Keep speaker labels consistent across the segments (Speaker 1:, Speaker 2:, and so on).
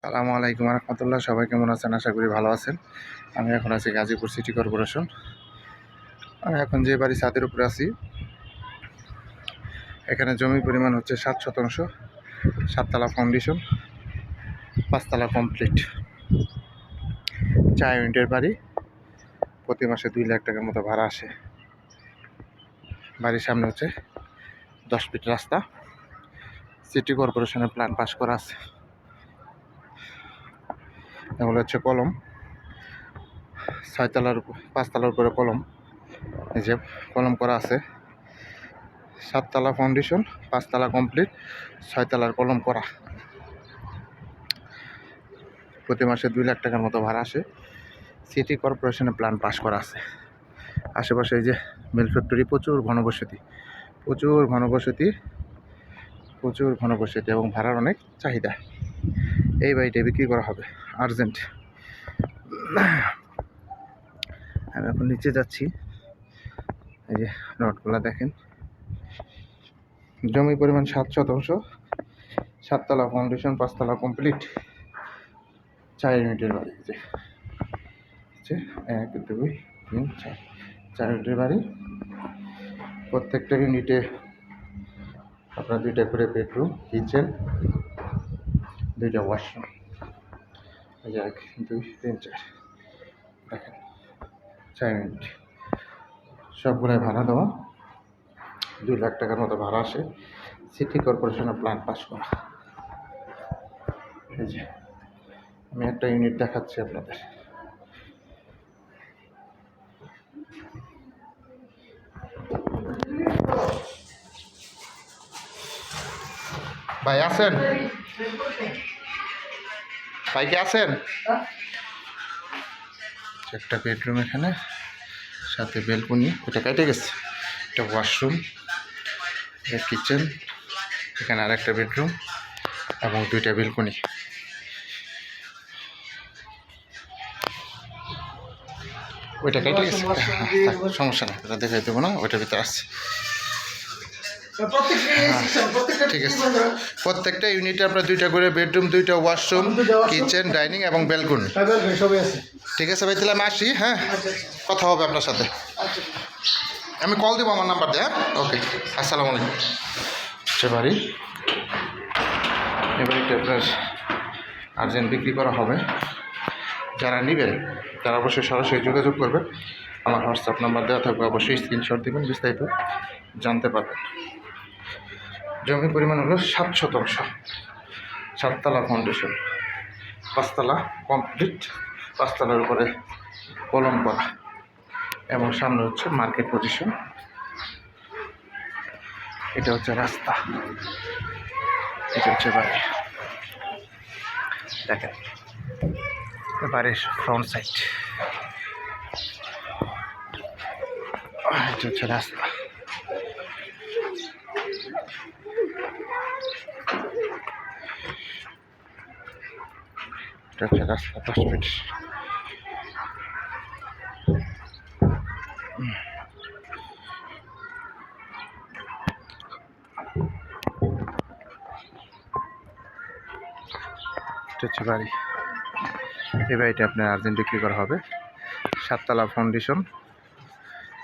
Speaker 1: আসসালামু আলাইকুম রহমতুল্লাহ। সবাই কেমন আছেন? আশা করি ভালো আছেন। আমি এখন আছি গাজীপুর সিটি কর্পোরেশন। আমি এখন যে বাড়ি ছাদের উপরে আছি, এখানে জমির পরিমাণ হচ্ছে 7 শতাংশ, 7তলা ফাউন্ডেশন, 5তলা কমপ্লিট, 4 ইউনিটের বাড়ি। প্রতি মাসে 2 লাখ টাকার মতো ভাড়া আসে। বাড়ির সামনে হচ্ছে 10 ফিট রাস্তা। সিটি কর্পোরেশনের প্ল্যান পাস করা আছে। এগুলো হচ্ছে কলম, 5তলার উপরে কলম, এই যে কলম করা আছে। 7তলা ফাউন্ডেশন, 5তলা কমপ্লিট, 6তলার কলম করা। প্রতি মাসে 2 লাখ টাকার মতো ভাড়া আসে। সিটি কর্পোরেশনের প্ল্যান পাস করা আছে। আশেপাশে এই যে মিল ফ্যাক্টরি, প্রচুর ঘনবসতি এবং ভাড়ার অনেক চাহিদা। এই বাড়িটা বিক্রি করা হবে আর্জেন্ট। আমি এখন নিচে যাচ্ছি। এই যে রডগুলা দেখেন। জমি পরিমাণ 7 শতাংশ, 7তলা ফাউন্ডেশন, 5তলা কমপ্লিট, 4 ইউনিটের বাড়ি। যে 1 2 3 4 ইউনিটের বাড়ি। প্রত্যেকটা ইউনিটে আপনার 2টা করে বেডরুম, কিচেন, 2টা ওয়াশরুম। এই যে 1 2 3 4 দেখেন, 4 ইউনিট। সবগুলাই ভাড়া দেওয়া। 2 লাখ টাকার মতো ভাড়া আসে। সিটি কর্পোরেশনের প্ল্যান পাস করা। এই যে আমি একটা ইউনিট দেখাচ্ছি আপনাদের। ভাই আছেন? ভাই কে আছেন? একটা বেডরুম এখানে, সাথে বেলকনি, ওটা কেটে গেছে। একটা ওয়াশরুম, কিচেন, এখানে আরেকটা বেডরুম এবং 2টা বেলকনি। ওইটা কেটে গেছে, সমস্যা নেই, ওটা দেখাই দেবো না, ওইটার ভিতরে আসছে। ঠিক আছে, প্রত্যেকটা ইউনিটে আপনার 2টা করে বেডরুম, 2টা ওয়াশরুম, কিচেন, ডাইনিং এবং বেলকনি। ঠিক আছে ভাই, তাহলে আমি আসি। হ্যাঁ, কথা হবে আপনার সাথে। আমি কল দেবো আমার নাম্বার দিয়ে। হ্যাঁ, ওকে, আসসালামু আলাইকুম। সে বাড়ি, এ বাড়িটা আপনার আর্জেন্ট বিক্রি করা হবে। যারা নেবেন তারা অবশ্যই সরাসরি যোগাযোগ করবেন। আমার হোয়াটসঅ্যাপ নাম্বার দেওয়া থাকবে, অবশ্যই স্ক্রিনশট দেবেন, বিস্তারিত জানতে পারবেন। জমির পরিমাণ হলো 7 শতাংশ, 7তলা ফাউন্ডেশন, 5তলা কমপ্লিট, 5তলার উপরে কলম করা এবং সামনে হচ্ছে মার্কেট পজিশন। এটা হচ্ছে রাস্তা, এটা হচ্ছে বাড়ি। দেখেন বাড়ির ফ্রন্ট সাইড, এটা হচ্ছে রাস্তা। এটা হচ্ছে রাস্তা, 10 ফিট। এটা হচ্ছে বাড়ি। এই বাড়িটা আপনার আর্জেন্ট বিক্রি করা হবে। 7তলা ফাউন্ডেশন,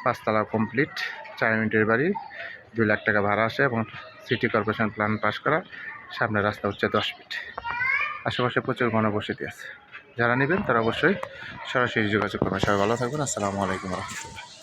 Speaker 1: 5তলা কমপ্লিট, 4 ইউনিটের বাড়ি। 2 লাখ টাকা ভাড়া আসে এবং সিটি কর্পোরেশন প্ল্যান পাস করা। সামনে রাস্তা হচ্ছে 10 ফিট। আশেপাশে প্রচুর ঘনবসতি আছে। যারা নেবেন তারা অবশ্যই সরাসরি যোগাযোগ করবেন। সবাই ভালো থাকবেন। আসসালামু আলাইকুম রহমতুল্লাহ।